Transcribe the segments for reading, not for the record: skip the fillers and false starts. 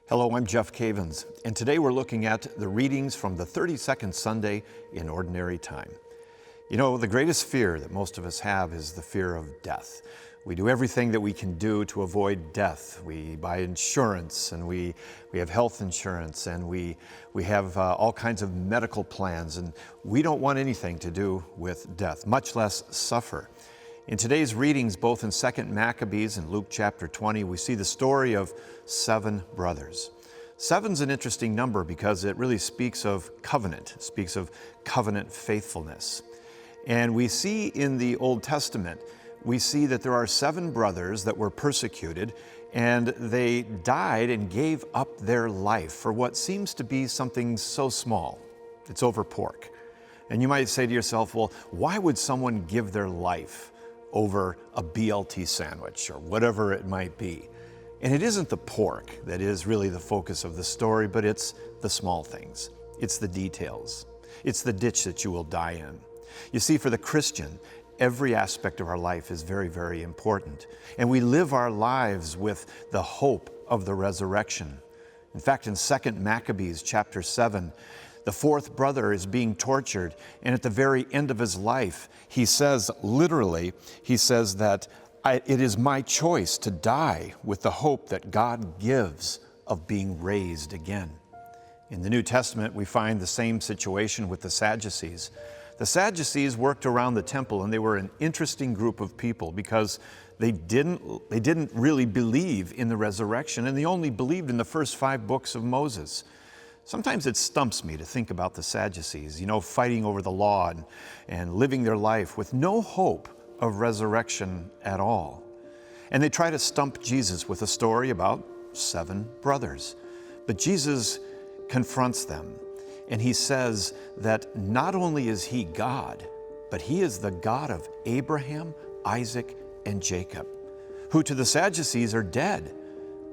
Hello, I'm Jeff Cavins, and today we're looking at the readings from the 32nd Sunday in Ordinary Time. You know, the greatest fear that most of us have is the fear of death. We do everything that we can do to avoid death. We buy insurance, and we have health insurance, and we have all kinds of medical plans, and we don't want anything to do with death, much less suffer. In today's readings, both in 2 Maccabees and Luke chapter 20, we see the story of 7 brothers. 7's an interesting number because it really speaks of covenant, speaks of covenant faithfulness. And we see in the Old Testament, we see that there are 7 brothers that were persecuted, and they died and gave up their life for what seems to be something so small. It's over pork. And you might say to yourself, well, why would someone give their life over a BLT sandwich or whatever it might be? And it isn't the pork that is really the focus of the story, but it's the small things. It's the details. It's the ditch that you will die in. You see, for the Christian, every aspect of our life is very, very important. And we live our lives with the hope of the resurrection. In fact, in 2 Maccabees chapter 7, the 4th brother is being tortured, and at the very end of his life, he says, literally, he says that it is my choice to die with the hope that God gives of being raised again. In the New Testament, we find the same situation with the Sadducees. The Sadducees worked around the temple, and they were an interesting group of people because they didn't really believe in the resurrection, and they only believed in the first 5 books of Moses. Sometimes it stumps me to think about the Sadducees, fighting over the law and living their life with no hope of resurrection at all. And they try to stump Jesus with a story about 7 brothers. But Jesus confronts them, and he says that not only is he God, but he is the God of Abraham, Isaac, and Jacob, who to the Sadducees are dead,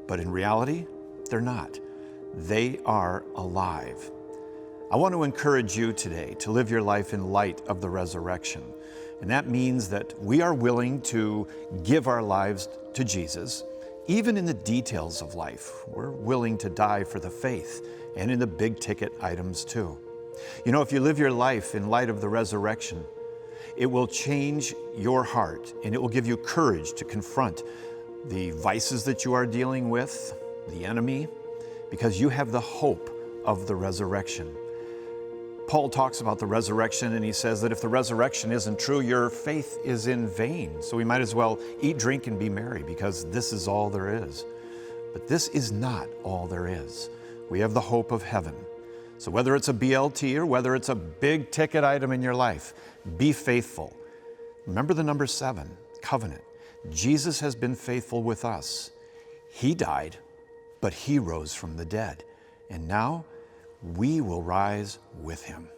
but in reality, they're not. They are alive. I want to encourage you today to live your life in light of the resurrection. And that means that we are willing to give our lives to Jesus, even in the details of life. We're willing to die for the faith and in the big ticket items too. If you live your life in light of the resurrection, it will change your heart, and it will give you courage to confront the vices that you are dealing with, the enemy, because you have the hope of the resurrection. Paul talks about the resurrection, and he says that if the resurrection isn't true, your faith is in vain. So we might as well eat, drink, and be merry, because this is all there is. But this is not all there is. We have the hope of heaven. So whether it's a BLT or whether it's a big ticket item in your life, be faithful. Remember the number 7, covenant. Jesus has been faithful with us. He died, but he rose from the dead. And now we will rise with him.